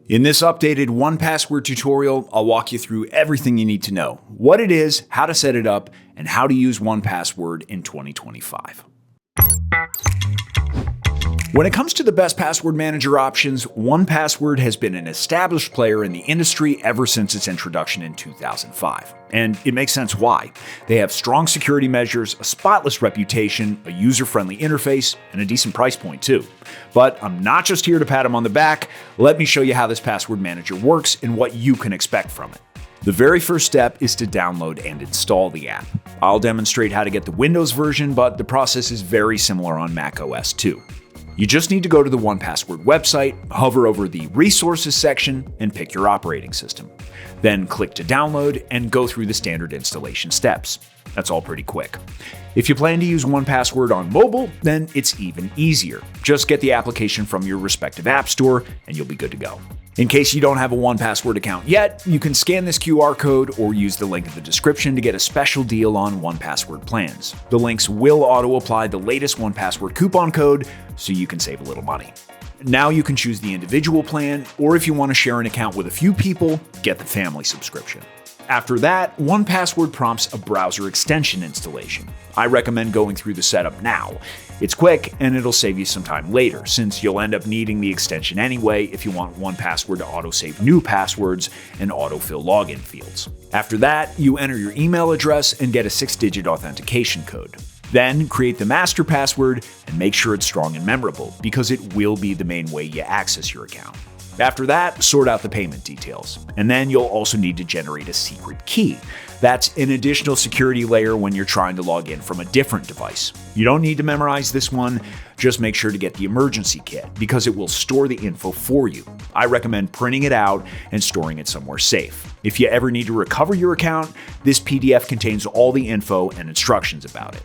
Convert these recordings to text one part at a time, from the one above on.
In this updated 1Password tutorial, I'll walk you through everything you need to know, what it is, how to set it up, and how to use 1Password in 2025. When it comes to the best password manager options, 1Password has been an established player in the industry ever since its introduction in 2005. And it makes sense why. They have strong security measures, a spotless reputation, a user-friendly interface, and a decent price point too. But I'm not just here to pat them on the back. Let me show you how this password manager works and what you can expect from it. The very first step is to download and install the app. I'll demonstrate how to get the Windows version, but the process is very similar on Mac OS too. You just need to go to the 1Password website, hover over the Resources section, and pick your operating system. Then click to download and go through the standard installation steps. That's all pretty quick. If you plan to use 1Password on mobile, then it's even easier. Just get the application from your respective app store and you'll be good to go. In case you don't have a 1Password account yet, you can scan this QR code or use the link in the description to get a special deal on 1Password plans. The links will auto-apply the latest 1Password coupon code so you can save a little money. Now you can choose the individual plan, or if you want to share an account with a few people, get the family subscription. After that, 1Password prompts a browser extension installation. I recommend going through the setup now. It's quick and it'll save you some time later, since you'll end up needing the extension anyway if you want 1Password to autosave new passwords and autofill login fields. After that, you enter your email address and get a 6-digit authentication code. Then create the master password and make sure it's strong and memorable, because it will be the main way you access your account. After that, sort out the payment details. And then you'll also need to generate a secret key. That's an additional security layer when you're trying to log in from a different device. You don't need to memorize this one, just make sure to get the emergency kit, because it will store the info for you. I recommend printing it out and storing it somewhere safe. If you ever need to recover your account, this PDF contains all the info and instructions about it.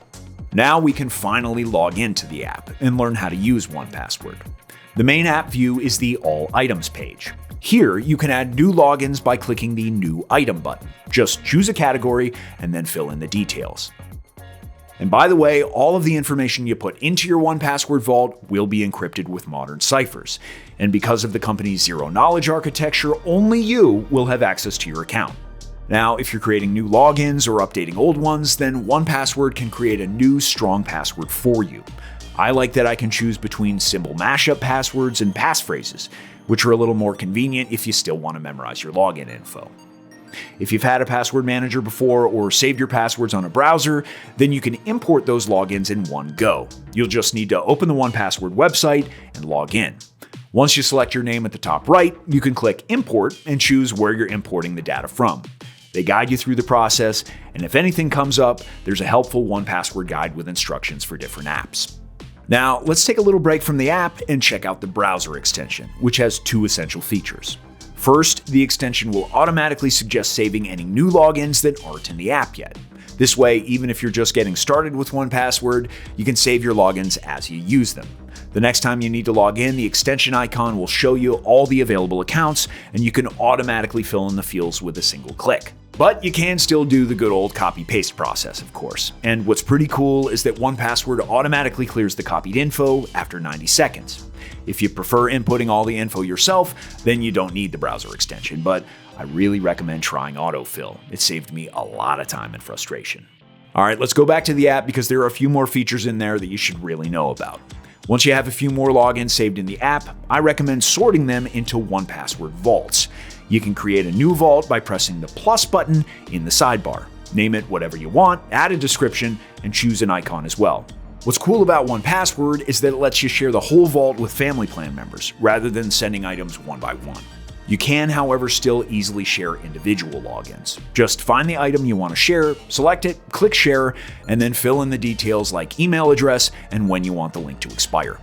Now we can finally log into the app and learn how to use 1Password. The main app view is the All Items page. Here, you can add new logins by clicking the New Item button. Just choose a category and then fill in the details. And by the way, all of the information you put into your 1Password vault will be encrypted with modern ciphers. And because of the company's zero-knowledge architecture, only you will have access to your account. Now, if you're creating new logins or updating old ones, then 1Password can create a new strong password for you. I like that I can choose between symbol mashup passwords and passphrases, which are a little more convenient if you still want to memorize your login info. If you've had a password manager before or saved your passwords on a browser, then you can import those logins in one go. You'll just need to open the 1Password website and log in. Once you select your name at the top right, you can click Import and choose where you're importing the data from. They guide you through the process, and if anything comes up, there's a helpful 1Password guide with instructions for different apps. Now, let's take a little break from the app and check out the browser extension, which has two essential features. First, the extension will automatically suggest saving any new logins that aren't in the app yet. This way, even if you're just getting started with 1Password, you can save your logins as you use them. The next time you need to log in, the extension icon will show you all the available accounts, and you can automatically fill in the fields with a single click. But you can still do the good old copy-paste process, of course. And what's pretty cool is that 1Password automatically clears the copied info after 90 seconds. If you prefer inputting all the info yourself, then you don't need the browser extension, but I really recommend trying autofill. It saved me a lot of time and frustration. All right, let's go back to the app because there are a few more features in there that you should really know about. Once you have a few more logins saved in the app, I recommend sorting them into 1Password vaults. You can create a new vault by pressing the plus button in the sidebar. Name it whatever you want, add a description, and choose an icon as well. What's cool about 1Password is that it lets you share the whole vault with family plan members, rather than sending items one by one. You can, however, still easily share individual logins. Just find the item you want to share, select it, click share, and then fill in the details like email address and when you want the link to expire.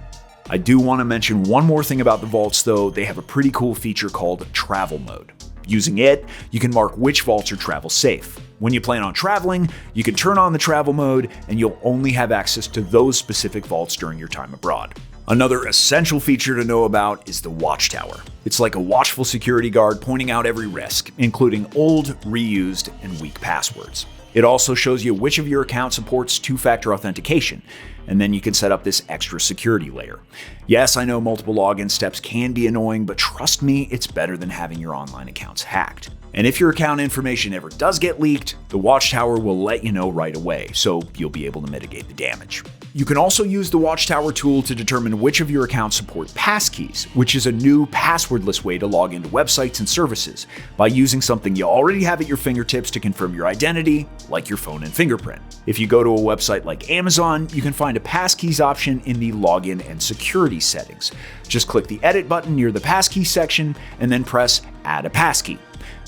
I do want to mention one more thing about the vaults though. They have a pretty cool feature called travel mode. Using it, you can mark which vaults are travel safe. When you plan on traveling, you can turn on the travel mode and you'll only have access to those specific vaults during your time abroad. Another essential feature to know about is the Watchtower. It's like a watchful security guard pointing out every risk, including old, reused, and weak passwords. It also shows you which of your accounts supports two-factor authentication, and then you can set up this extra security layer. Yes, I know multiple login steps can be annoying, but trust me, it's better than having your online accounts hacked. And if your account information ever does get leaked, the Watchtower will let you know right away, so you'll be able to mitigate the damage. You can also use the Watchtower tool to determine which of your accounts support Passkeys, which is a new passwordless way to log into websites and services by using something you already have at your fingertips to confirm your identity, like your phone and fingerprint. If you go to a website like Amazon, you can find a Passkeys option in the Login and Security settings. Just click the Edit button near the Passkeys section and then press Add a Passkey.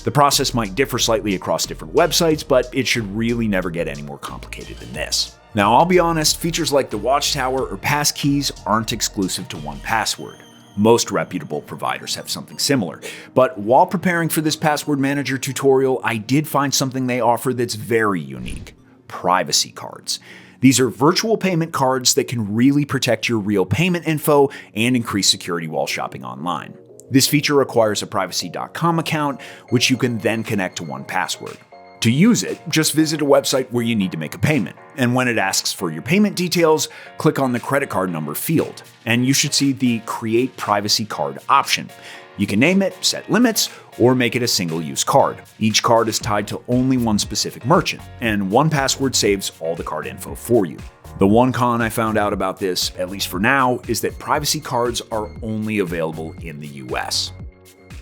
The process might differ slightly across different websites, but it should really never get any more complicated than this. Now, I'll be honest, features like the Watchtower or Passkeys aren't exclusive to 1Password. Most reputable providers have something similar. But while preparing for this password manager tutorial, I did find something they offer that's very unique: privacy cards. These are virtual payment cards that can really protect your real payment info and increase security while shopping online. This feature requires a privacy.com account, which you can then connect to 1Password. To use it, just visit a website where you need to make a payment, and when it asks for your payment details, click on the credit card number field, and you should see the Create Privacy Card option. You can name it, set limits, or make it a single-use card. Each card is tied to only one specific merchant, and 1Password saves all the card info for you. The one con I found out about this, at least for now, is that privacy cards are only available in the US.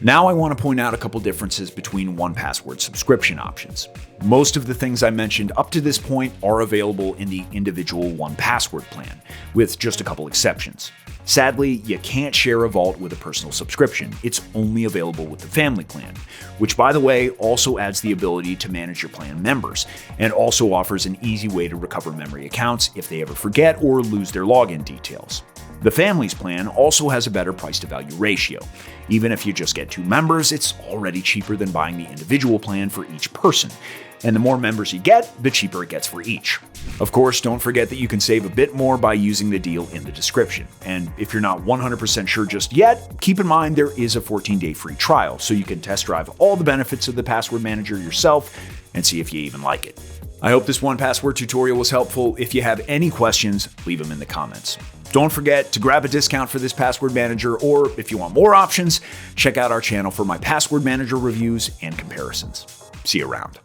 Now I want to point out a couple differences between 1Password subscription options. Most of the things I mentioned up to this point are available in the individual 1Password plan, with just a couple exceptions. Sadly, you can't share a vault with a personal subscription. It's only available with the family plan, which, by the way, also adds the ability to manage your plan members, and also offers an easy way to recover memory accounts if they ever forget or lose their login details. The Families plan also has a better price-to-value ratio. Even if you just get 2 members, it's already cheaper than buying the individual plan for each person. And the more members you get, the cheaper it gets for each. Of course, don't forget that you can save a bit more by using the deal in the description. And if you're not 100% sure just yet, keep in mind there is a 14-day free trial, so you can test drive all the benefits of the password manager yourself and see if you even like it. I hope this 1Password tutorial was helpful. If you have any questions, leave them in the comments. Don't forget to grab a discount for this password manager, or if you want more options, check out our channel for my password manager reviews and comparisons. See you around.